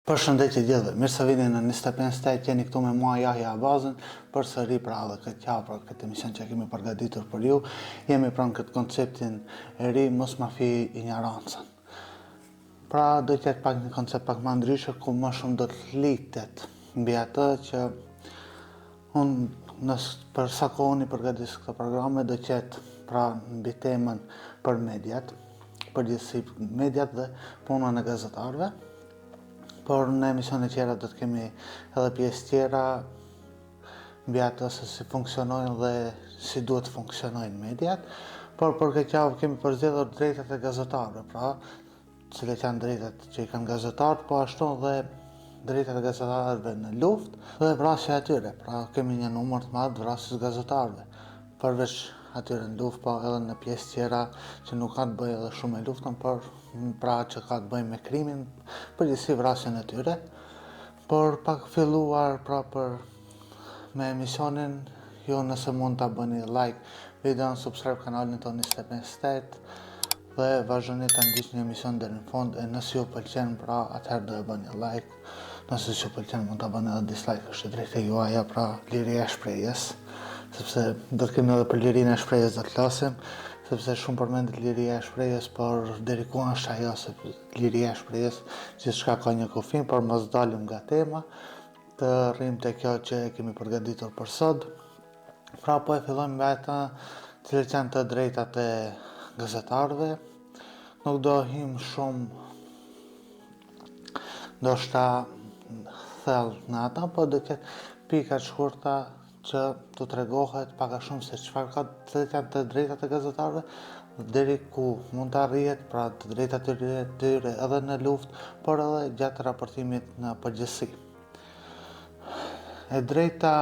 Përshëndetje gjithëve, mirë se vini në 25 jeni këtu me mua Jahja Abazën për sëri pra dhe këtë javë, pra këtë emision që kemi përgatitur për ju. Jemi pranë këtë konceptin e ri, mos ma fi ignorancën. Pra do të jetë pak një koncept pak më ndryshe, ku më shumë do të flitet mbi atë që unë për sa kohë unë i përgatis këto programe do të jetë pra mbi temën për mediat, përgjithësi mediat dhe punën e gazetarëve. Por në emisione tjera do të kemi edhe pjesë tjera mbi atë se si funksionojnë dhe si duhet funksionojnë mediat. Por për këtë javë kemi përzgjedhur drejtat e gazetarëve, pra cilat janë drejtat që i kanë gazetarët, po ashtu dhe drejtat e gazetarëve në luftë dhe vrasja e tyre. Pra kemi një numër të madh vrasjes gazetarëve, përveç atyre në luftë, po edhe në pjesë tjera që nuk ka të bëjë edhe shumë me luftën, por pra që ka të bëjë me krimin, përgjithësi vrasjen e tyre. Por pak filluar pra me emisionin, ju nëse mund ta bëni like videon, subscribe kanalin tonë 25 dhe vazhdoni ta ndiqni emisionin deri në fund. E nëse ju pëlqen, pra atëherë do e bëni like. Nëse ju pëlqen, mund ta bëni edhe dislike, është drejtë juaja, pra liria e shprehjes. Sepse do të kemi edhe për lirinë e shprehjes do të flasim, sepse shumë përmendet liria e shprehjes, por deri ku është ajo se liria e shprehjes gjithçka ka një kufin, por mos dalim nga tema, të rrim te kjo që e kemi përgatitur për sot. Pra po e fillojmë me ata cilët janë të drejtat e gazetarëve. Nuk do him shumë ndoshta thellë në ata, po do të ketë pika të shkurta që të tregohet pak a shumë se çfarë ka të janë të drejtat e gazetarëve, deri ku mund të arrihet, pra të drejtat e tyre edhe në luftë, por edhe gjatë raportimit në përgjithësi. E drejta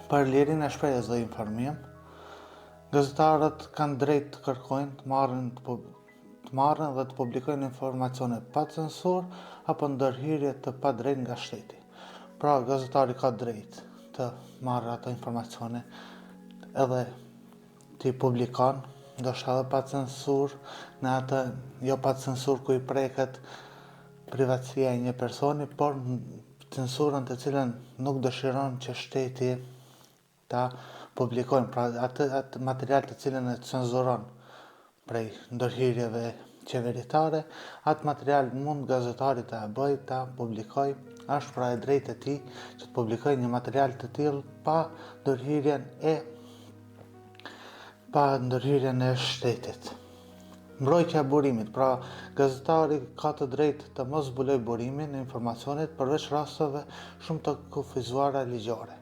për lirinë e shprehjes dhe informim, gazetarët kanë drejt të kërkojnë të marrin dhe të publikojnë informacione pa censur apo ndërhyrje të padrejtë nga shteti. Pra gazetari ka drejt të marrë ato informacione edhe t'i publikon, ndoshta edhe pa censur, në atë jo pa censur ku i preket privatësia e një personi, por censurën të cilën nuk dëshiron që shteti ta publikojnë, pra atë material të cilën e cenzuron prej ndërhyrjeve qeveritare, atë material mund gazetari ta bëjë, ta publikoj, është pra e drejtë e tij që të publikojë një material të tillë pa ndërhyrjen e shtetit. Mbrojtja e burimit, pra gazetari ka të drejtë të mos zbuloj burimin e informacionit përveç rasteve shumë të kufizuara ligjore.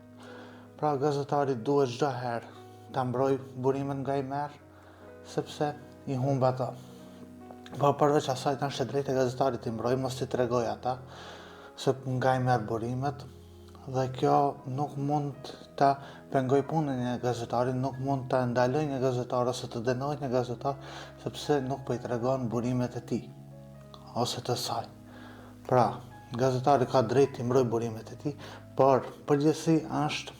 Pra gazetari duhet çdo herë ta mbrojë burimin nga i merr, sepse i humb ato. Po përveç asaj është e drejtë e gazetarit të mbrojë, mos t'i tregoj ata se nga i merr burimet, dhe kjo nuk mund ta pengoj punën e gazetarit, nuk mund ta ndaloj një gazetar ose të dënoj një gazetar sepse nuk po i tregon burimet e tij ose të saj. Pra, gazetari ka drejt të mbrojë burimet e tij, por përgjithësi është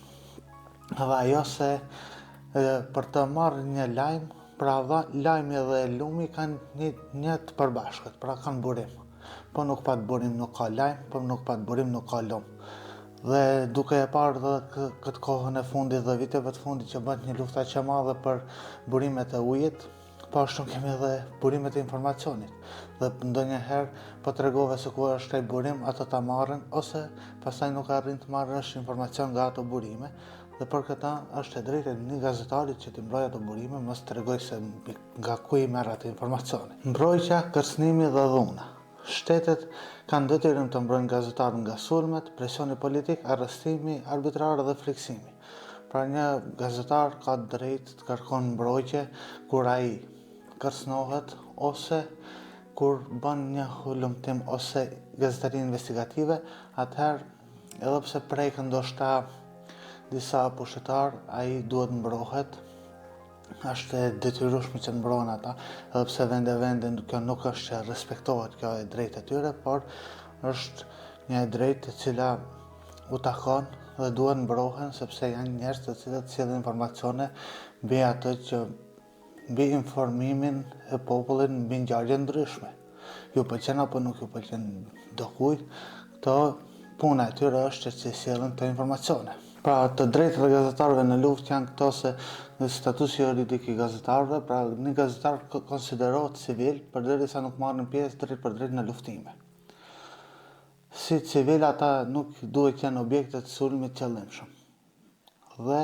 edhe ajo se për të marrë një lajm, pra lajmi dhe lumi kanë një të përbashkët, pra kanë burim. Po nuk pat burim nuk ka lajm, po nuk pat burim nuk ka lum. Dhe duke e parë dhe këtë kohën e fundit dhe viteve të fundit që bëhet një luftë aq e madhe për burimet e ujit, po ashtu kemi edhe burimet e informacionit. Dhe ndonjëherë po tregove se ku është ai burim, ato ta marrin ose pastaj nuk arrin të marrësh informacion nga ato burime. Dhe për këta është e drejtë e një gazetarit që t'i mbrojë ato burime, mos tregoj se nga ku i merr ato informacione. Mbrojtja, kërcënimi dhe dhuna. Shtetet kanë detyrën të mbrojnë gazetarën nga sulmet, presioni politik, arrestimi arbitrar dhe friksimi. Pra një gazetar ka drejt të kërkon mbrojtje kur ai kërcënohet ose kur bën një hulumtim ose gazetari investigative, atëherë edhe pse prek ndoshta disa pushtetar, ai duhet mbrohet. Është e detyrueshme që të mbrohen ata, edhe pse vende kjo nuk është që respektohet kjo e drejtë e tyre, por është një e drejtë e cila u takon dhe duhet mbrohen sepse janë njerëz të cilët sjellin informacione mbi atë që mbi informimin e popullit mbi ngjarje ndryshme. ju pëlqen apo nuk ju pëlqen dokujt, këto puna e tyre është që sjellin të informacione. Pra të drejtat e gazetarëve në luftë janë këto se në statusi juridik i gazetarëve, pra një gazetar konsiderohet civil përderisa nuk marrin pjesë drejt për drejt në luftime. Si civil ata nuk duhet të jenë objekte të sulmit qëllimshëm. Dhe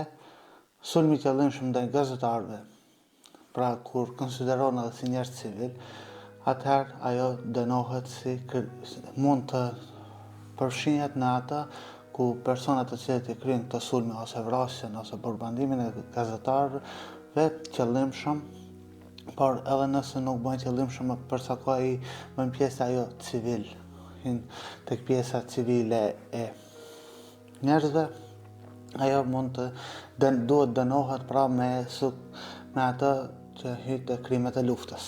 sulmi qëllimshëm ndaj gazetarëve, pra kur konsiderohen edhe si njerëz civil, atëherë ajo dënohet si mund të përfshihet në atë ku personat të cilët i kryejnë këto sulme ose vrasjen ose përbandimin e gazetarëve qëllimshëm, por edhe nëse nuk bëjnë qëllimshëm përsa ka i bëjnë pjesë ajo civil, tek pjesa civile e njerëzve, ajo mund të duhet dënohet pra me atë që hyjë te krimet e luftës.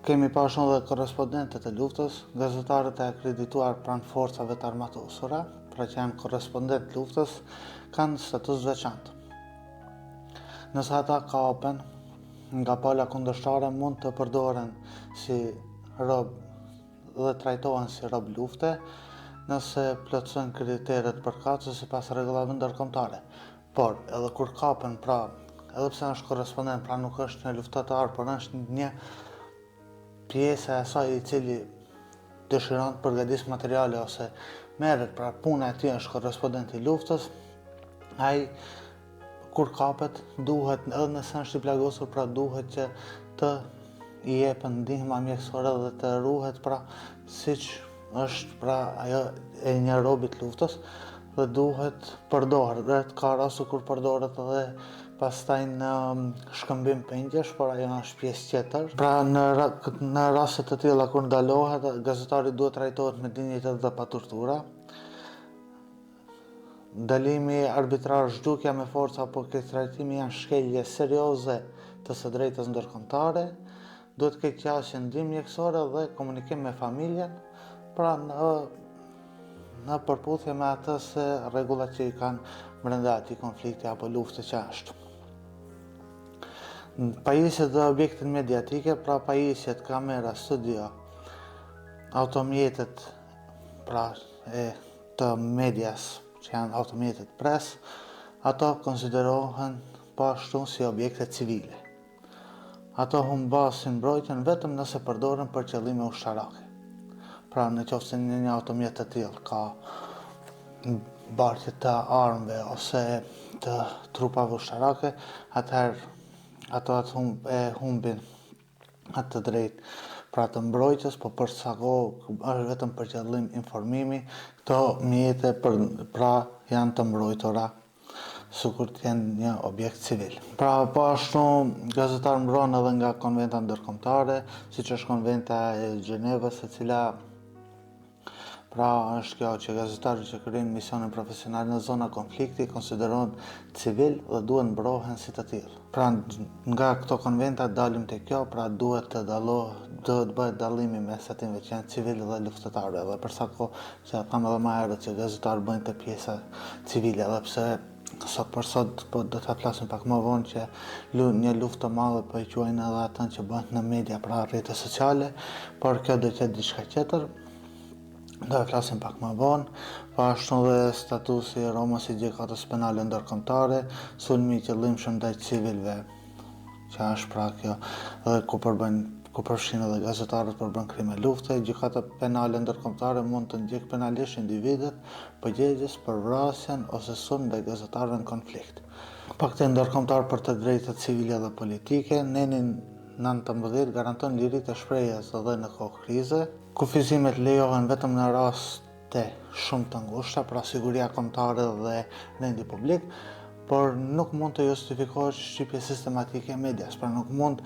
Kemi pasur edhe korrespondentët e luftës, gazetarët e akredituar pranë forcave të armatosura, pra që janë korrespondent luftës, kanë status veçantë. Nëse ata kapen nga pala kundërshtare, mund të përdoren si rob dhe trajtohen si rob lufte, nëse plotësojnë kriteret përkatëse sipas rregullave ndërkombëtare. Por edhe kur kapen, pra edhe pse është korrespondent, pra nuk është një luftëtar, por është një pjesë e asaj i cili dëshiron të përgatisë materiale ose merret, pra puna e tij është korrespondent i luftës, ai kur kapet duhet, edhe nëse është i plagosur, pra duhet që të i jepën ndihma mjekësore dhe të ruhet, pra siç është pra ajo e një robit luftës, dhe duhet përdoret, ka raste kur përdoret edhe pastaj në shkëmbim pengjesh, por ajo është pjesë tjetër. Pra në raste të tilla kur ndalohet, gazetari duhet trajtohet me dinjitet dhe pa tortura. Ndalimi arbitrar, zhdukja me forca apo keq trajtimi janë shkelje serioze të së drejtës ndërkombëtare. Duhet keq qasje, ndihmë mjekësore dhe komunikim me familjen, pra në përputhje me atë se rregullat që i kanë brenda atij konflikti apo lufte që është. Pajisjet dhe objektet mediatike, pra pajisjet, kamera, studio, automjetet pra të medias që janë automjetet pres, ato konsiderohen pashtu si objekte civile. Ato humbasin mbrojtjen vetëm nëse përdoren për qëllime ushtarake. Pra në qoftë se një automjet të tillë ka bartje të armëve ose të trupave ushtarake, atëherë ato humbin atë të drejtë pra të mbrojtjes, po për sa kohë është vetëm për qëllim informimi, këto mjete pra janë të mbrojtura sikur të jenë një objekt civil. Pra po ashtu gazetar mbrohen edhe nga konventa ndërkombëtare, siç është konventa e Gjenevës, e cila pra është kjo që gazetarët që kryejnë misionin profesional në zona konflikti konsiderohen civil dhe duhet mbrohen si të tillë. Pra nga këto konventa dalim te kjo, pra duhet të bëhet dallimi mes atyre që janë civil dhe luftëtarëve. Dhe për sa kohë që tham edhe më herët që gazetarët bëjnë te pjesa civile, edhe pse sot për sot po do ta flasim pak më vonë që një luftë të madhe po e quajnë edhe atë që bëhet në media, pra rrjetet sociale, por kjo do të jetë diçka tjetër. Do e flasim pak më vonë, po ashtu dhe statusi i Romës i gjykatës penale ndërkombëtare, sulmi i qëllimshëm ndaj civilëve, që është pra kjo, edhe ku përfshin edhe gazetarët për bën krime lufte. Gjykata penale ndërkombëtare mund të ndjek penalisht individet përgjegjës për vrasjen ose sulm ndaj gazetarëve në konflikt. Pakti ndërkombëtar për të drejtat civile dhe politike, Neni 19 garanton liritë e shprehjes edhe në kohë krize. Kufizimet lejohen vetëm në raste shumë të ngushta, pra siguria kombëtare dhe rendi publik, por nuk mund të justifikohet shqipje sistematike e medias, pra nuk mund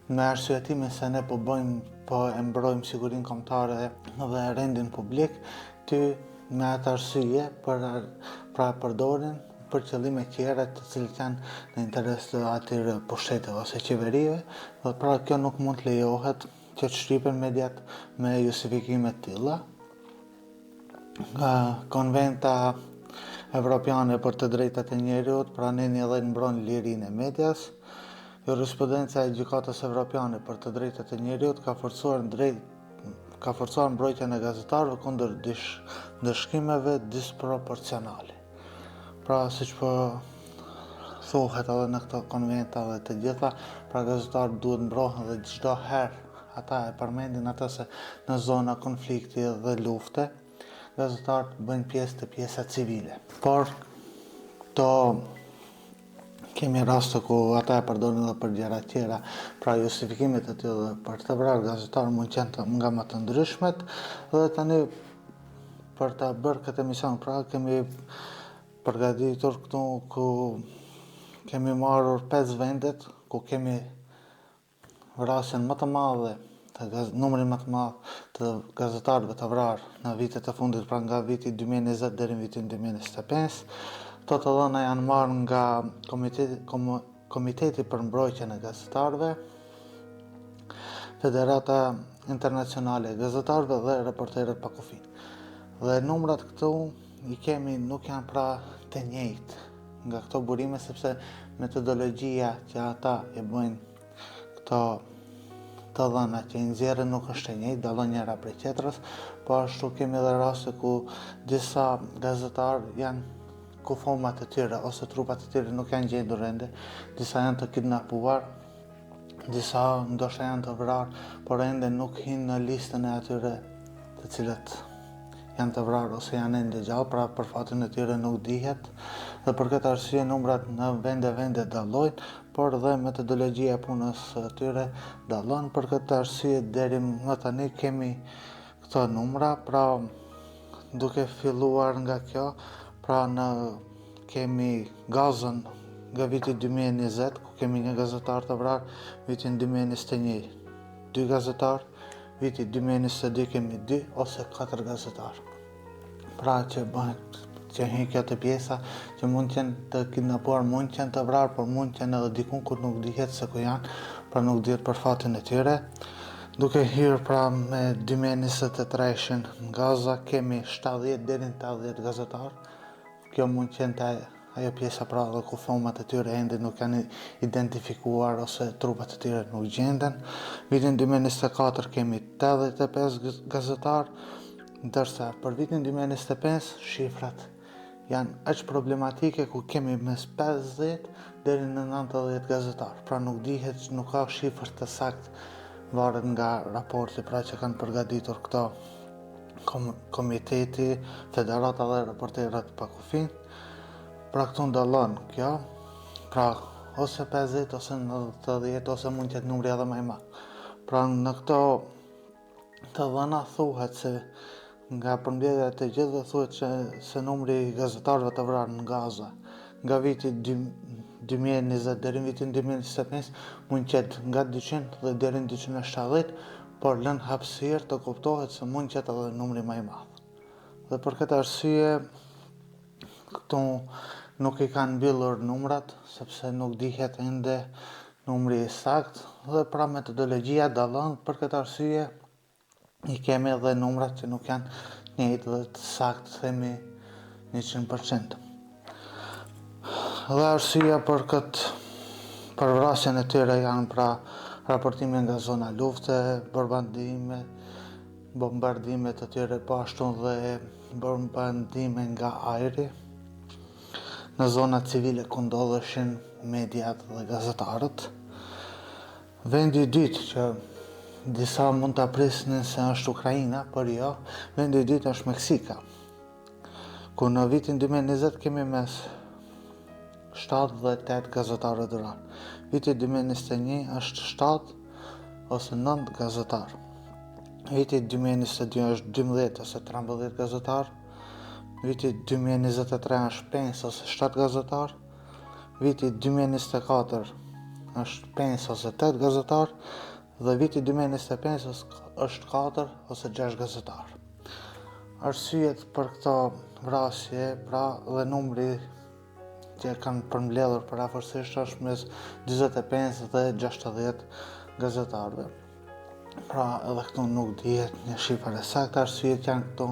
me arsyetimin se ne po e mbrojmë sigurinë kombëtare dhe rendin publik, ty me atë arsye pra përdorin për qëllime tjera të cilët janë në interes të atyre pushteteve ose qeverive, dhe pra kjo nuk mund të lejohet që të shtypen mediat me justifikime të tilla. Konventa Evropiane për të drejtat e njerëzit, pra Neni edhe mbron lirinë e medias. Jurisprudenca e Gjykatës Evropiane për të drejtat e njeriut ka forcuar mbrojtjen e gazetarëve kundër ndëshkimeve disproporcionale. Pra, siç po thuhet edhe në këto konventa dhe të gjitha, pra gazetarët duhet mbrohen dhe çdo herë ata e përmendin atë se në zona konflikti dhe lufte, gazetarët bëjnë pjesë të pjesa civile. Por këto kemi raste ku ata e përdorin edhe për gjëra tjera, pra justifikimet e tillë për të vrarë gazetarë mund të jenë nga më të ndryshmet, dhe tani për ta bërë këtë emision, pra kemi përgatitur këtu ku kemi marrur 5 vendet ku kemi vrasjen më të madhe, numrin më të madh të gazetarëve të vrarë në vitet e fundit, pra nga viti 2020 deri në vitin 2025. Këto të dhëna janë marrë nga Komiteti për Mbrojtjen e Gazetarëve, Federata Internacionale e Gazetarëve dhe Reporterët pa kufi. Dhe numrat këtu i kemi nuk janë pra të njëjtë nga këto burime, sepse metodologjia që ata e bëjnë këto të dhëna që i nxjerrin nuk është e njëjtë, dallon njëra prej tjetrës, po ashtu kemi edhe raste ku disa gazetarë janë ku format e tyre ose trupat e tyre nuk janë gjendur ende, disa janë të kidnapuar, disa ndoshta janë të vrarë, por ende nuk hinë në listën e atyre të cilët janë të vrarë ose janë ende gjallë, pra për fatin e tyre nuk dihet, dhe për këtë arsye numrat në vende dallojnë, por dhe metodologjia e punës së tyre dallon. Për këtë arsye deri më tani kemi këto numra, pra duke filluar nga kjo, pra kemi Gazën nga viti 2020, ku kemi një gazetar të vrarë, vitin 2021 2 gazetar, viti 2022 kemi 2 ose 4 gazetar. Pra që hin kjo të pjesa që mund të jenë të kidnapuar, mund të jenë të vrarë, por mund të jenë edhe dikun ku nuk dihet se ku janë, pra nuk dihet për fatin e tyre. Duke hyrë pra me 2023 në Gaza kemi 70 deri në 80 gazetar. Kjo mund të jenë ajo pjesa pra dhe ku format e tyre ende nuk janë identifikuar ose trupat e tyre nuk gjenden. Vitin 2024 kemi 85 gazetar, ndërsa për vitin 2025 shifrat janë aq problematike ku kemi mes 50 deri në 90 gazetar. Pra nuk dihet, nuk ka shifër të saktë, varet nga raporti pra që kanë përgatitur këto komiteti, Federata dhe Reporterët pa kufi. Pra këtu ndallon kjo, pra ose 50 ose 90 ose mund të jetë numri edhe më i madh. Pra në këto të dhëna thuhet se nga përmbledhja e të gjithëve thuhet se numri i gazetarëve të vrarë në Gaza nga viti 2020 deri në vitin 2025 mund të jetë nga 200 dhe deri në 270, por lën hapësirë të kuptohet se mund të jetë edhe numri më i madh. Dhe për këtë arsye këtu nuk i kanë mbyllur numrat, sepse nuk dihet ende numri i saktë, dhe pra metodologjia dallon. Për këtë arsye i kemi edhe numrat që nuk janë njëjtë dhe të saktë, themi 100%. Dhe arsyeja për vrasjen e tyre janë pra raportime nga zona lufte, bombardime të tyre, po ashtu dhe bombardime nga ajri në zona civile ku ndodheshin mediat dhe gazetarët. Vendi i dytë që disa mund të prisnin se është Ukraina, por jo, vendi i dytë është Meksika, ku në vitin 2020 kemi mes 7 dhe 8 gazetarë të vrarë. Viti 2021 është 7 ose 9 gazetarë. Viti 2022 është 12 ose 13 gazetarë. Viti 2023 është 5 ose 7 gazetarë. Viti 2024 është 5 ose 8 gazetarë. Dhe viti 2025 është 4 ose 6 gazetarë. Arsyet për këto vrasje, pra dhe numri që kanë përmbledhur parafërsisht është mes 45 dhe 60 gazetarëve. Pra edhe këtu nuk dihet një shifër e saktë. Arsyet janë këtu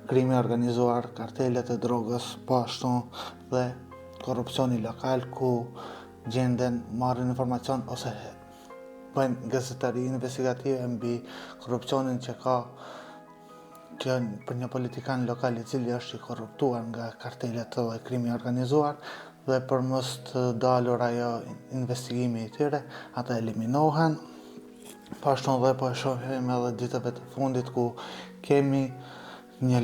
krimi organizuar, kartelet e drogës, po ashtu dhe korrupsioni lokal, ku gjenden, marrin informacion ose bëjnë gazetari investigative mbi korrupsionin që ka për një politikan lokal i cili është i korruptuar nga kartelet dhe krimi organizuar, dhe për mos të dalur ajo investigimi i tyre, ata eliminohen. Pashtu dhe po e shohim edhe ditëve të fundit ku kemi një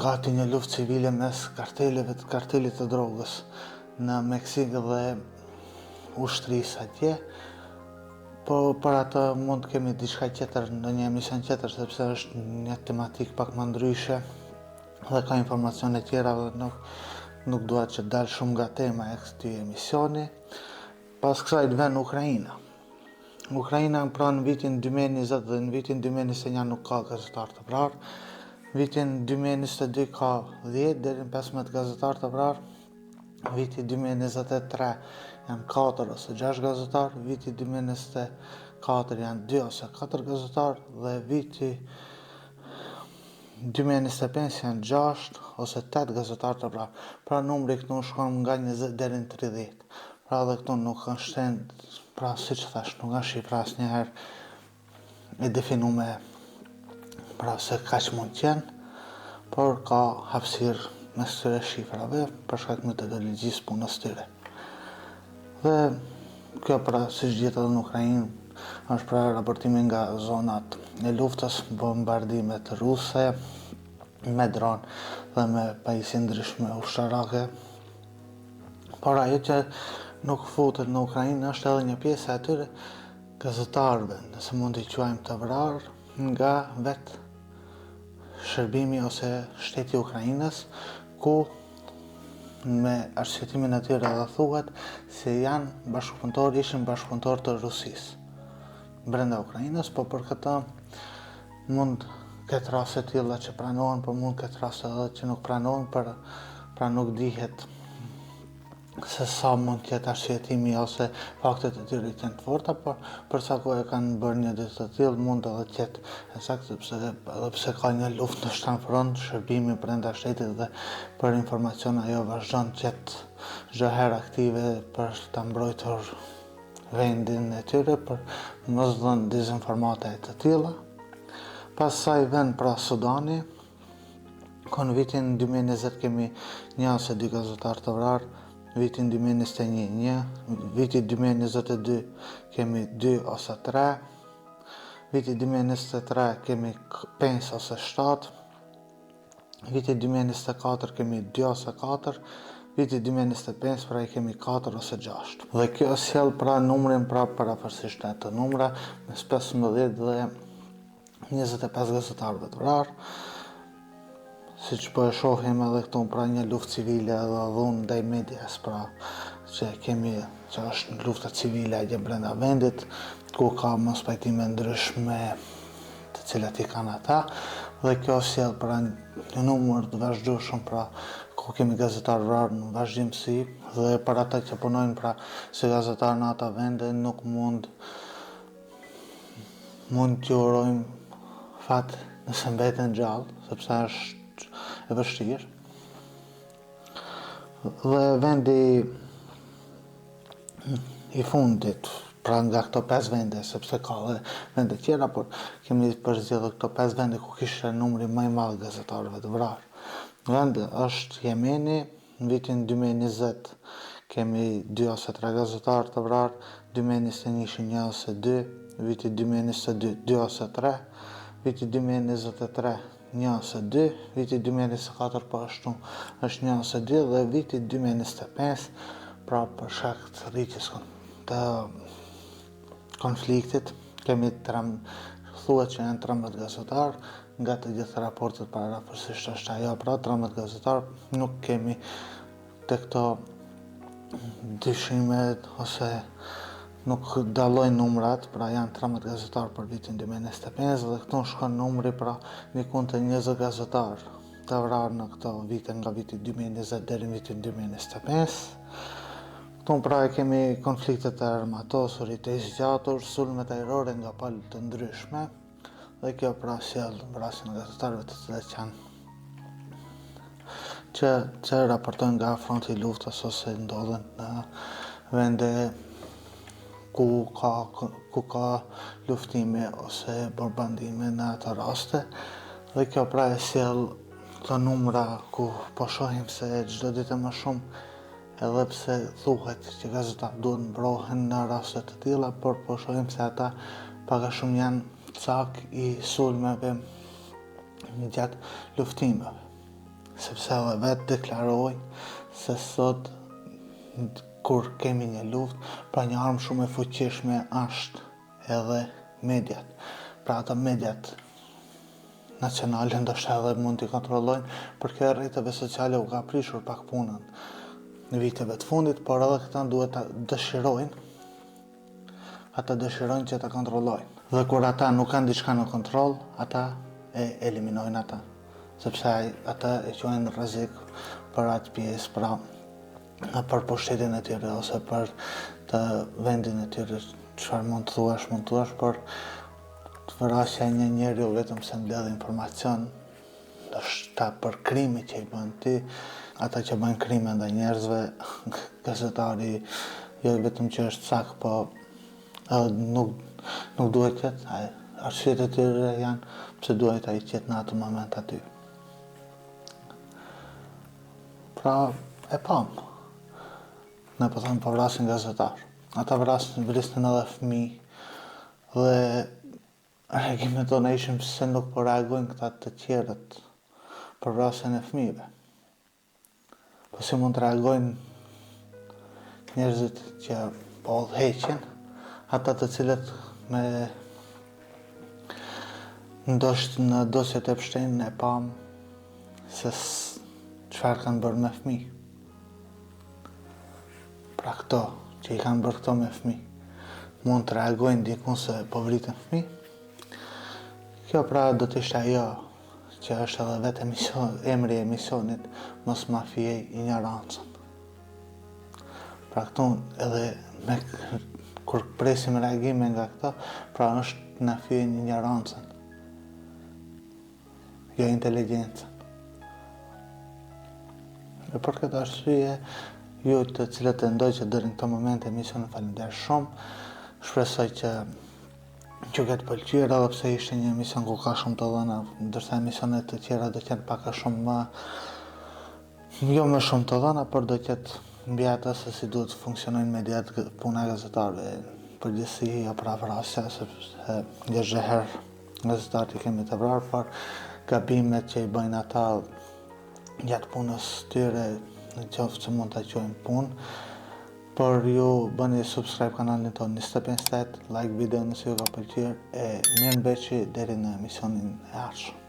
gati një luftë civile mes kartelit të drogës në Meksik dhe ushtrisë atje. Po për atë mund të kemi diçka tjetër në një emision tjetër, sepse është një tematik pak më ndryshe dhe ka informacione tjera dhe nuk duhet që dalë shumë nga tema e këtij emisioni. Pas kësaj të vjen Ukraina. Ukraina pra në vitin 2020 dhe në vitin 2021 nuk ka gazetar të vrarë. Vitin 2022 ka 10 deri në 15 gazetar të vrarë. Viti 2023 janë 4 ose 6 gazetar, viti 2024 janë 2 ose 4 gazetar dhe viti 2025 janë 6 ose 8 gazetar të vrarë. Pra numri këtu shkon nga 20 deri në 30. Pra dhe këtu nuk është shtend, pra si që thash, nuk është shifra asnjëherë e definume pra se kaq mund t'jenë, por ka hapësirë mes këtyre shifrave për shkak metodologjisë punës tyre. Dhe kjo pra siç dihet edhe në Ukrainë është pra raportimi nga zonat e luftës, bombardimet ruse me dron dhe me pajisje ndryshme ushtarake. Por ajo që nuk futet në Ukrainë është edhe një pjesë e atyre gazetarëve, nëse mund t'i quajmë të vrarë nga vetë shërbimi ose shteti i Ukrainës, ku me arsyetimin e tyre dhe thuhet se ishin bashkëpunëtor të Rusisë brenda Ukrainës, po për këtë mund ketë raste të tilla që pranohen, por mund ketë raste edhe që nuk pranohen, pra nuk dihet se sa mund t'jetë arsyetimi ose faktet e tyre të forta, por për sa kohë kanë bërë një ditë të tillë mund edhe t'jetë e saktë, edhe pse ka një luftë në shtanfront, shërbimi brenda shtetit dhe për informacion ajo vazhdon të jetë çdo herë aktive për ta mbrojtur vendin e tyre, për mos dhënë dezinformata të tilla. Pastaj vjen pra Sudani, ku në vitin 2020 kemi 1 ose 2 gazetar të vrarë, vitin 2021 1, vitin 2022 kemi 2 ose 3, vitin 2023 kemi 5 ose 7, vitin 2024 kemi 2 ose 4, vitin 2025 pra i kemi 4 ose 6. Dhe kjo sjell pra numrin pra parafërsisht të numra mes 15 dhe 25 gazetarëve të vrarë. Siç po e shohim edhe këtu pra një luftë civile edhe dhunë ndaj medias, pra që është një luftë civile atje brenda vendit, ku ka mos pajtime ndryshme të cilat i kanë ata, dhe kjo sjell pra një numër të vazhdueshëm, pra ku kemi gazetarë vrarë në vazhdimsi, dhe për ata që punojnë pra si gazetarë në ata vende nuk mund t'ju urojmë fat nëse mbeten gjallë, sepse është e vështirë. Dhe vendi i fundit, pra nga këto 5 vende, sepse ka dhe vende tjera, por kemi përzgjedhur këto 5 vende ku kishte numri më i madh gazetarëve të vrarë. Vendi është Jemeni, në vitin 2020 kemi 2 ose 3 gazetarë të vrarë, 2021 ishin 1 ose 2, viti 2022 2 ose 3, viti 2023 1 ose 2, viti 2024 po ashtu është 1 ose 2 dhe viti 2025 pra për shkak të rritjes të konfliktit kemi thuhet që janë 13 gazetarë, nga të gjitha raportet parafërsisht është ajo, pra 13 gazetarë, nuk kemi të këto dyshimet ose nuk dallojnë numrat, pra janë 13 gazetarë për vitin 2025 dhe këtu shkon numri pra dikun të 20 gazetarë të vrarë në këto vite nga viti 2020 deri në vitin 2025. Këtu pra e kemi konfliktet e armatosur, të zgjatur, sulmet ajrore nga palë të ndryshme, dhe kjo pra sjell vrasjen e gazetarëve të cilët që raportojnë nga fronti i luftës ose ndodhen në vende ku ka luftime ose bombardime në ato raste. Dhe kjo pra e sjell këto numra ku po shohim se çdo ditë më shumë, edhe pse thuhet që gazetarët duhet mbrohen në raste të tilla, por po shohim se ata pak a shumë janë cak i sulmeve gjatë luftimeve, sepse edhe vetë deklarojnë se sot kur kemi një luftë, pra një armë shumë e fuqishme është edhe mediat. Pra ata mediat nacionale ndoshta edhe mund t'i kontrollojnë, për kjo rrjeteve sociale u ka prishur pak punën në viteve të fundit, por edhe këta duhet ta dëshirojnë, që ta kontrollojnë. Dhe kur ata nuk kanë diçka në kontroll, ata e eliminojnë ata, sepse ata e quajnë rrezik për atë pjesë, pra për pushtetin e tyre ose për të vendin e tyre, çfarë mund të thuash, por vrasja e një njeriu vetëm se mbledh informacion, ndoshta për krime që i bën ti, ata që bëjnë krime ndaj njerëzve, gazetari jo vetëm që është sak, po nuk duhet të jetë, arsyet e tyre janë pse duhet ai të jetë në atë moment aty. Pra e pam. Ne po thëmë po vrasin gazetar. Ata vrisnin edhe fëmijë dhe reagimet tona ishin pse nuk po reagojnë këta të tjerët për vrasjen e fëmijëve. Po si mund të reagojnë njerëzit që po udhëheqin, ata të cilët me ndoshta në dosjet e pështenjën e pam se çfarë kanë bërë me fëmijë. Pra këto që i kanë bërë këto me fëmijë, mund të reagojnë dikun se po vritin fëmijë. Kjo pra do të ishte ajo që është edhe vetë emri i emisionit, mos ma fijej ignorancën. Pra këtu edhe kur presim reagime nga këto, pra është na fijejnë ignorancën, jo inteligjencën. Dhe për këtë arsye, ju të cilët e ndoj që deri në këtë moment emisionin, faleminderit shumë. Shpresoj që ju ketë pëlqyer, edhe pse ishte një emision ku ka shumë të dhëna, ndërsa emisionet të tjera do të jenë pak a shumë jo më shumë të dhëna, por do të jetë mbi atë se si duhet të funksionojnë mediat, puna e gazetarëve, përgjithësi jo pra vrasja, sepse çdo herë gazetarët i kemi të vrarë, por gabimet që i bëjnë ata gjatë punës tyre, në qoftë që mund të quajmë punë, por ju bëni subscribe kanalin tonë 25 like video nëse ju ka pëlqyer, e mirë mbeqi deri në emisionin e ardhshëm.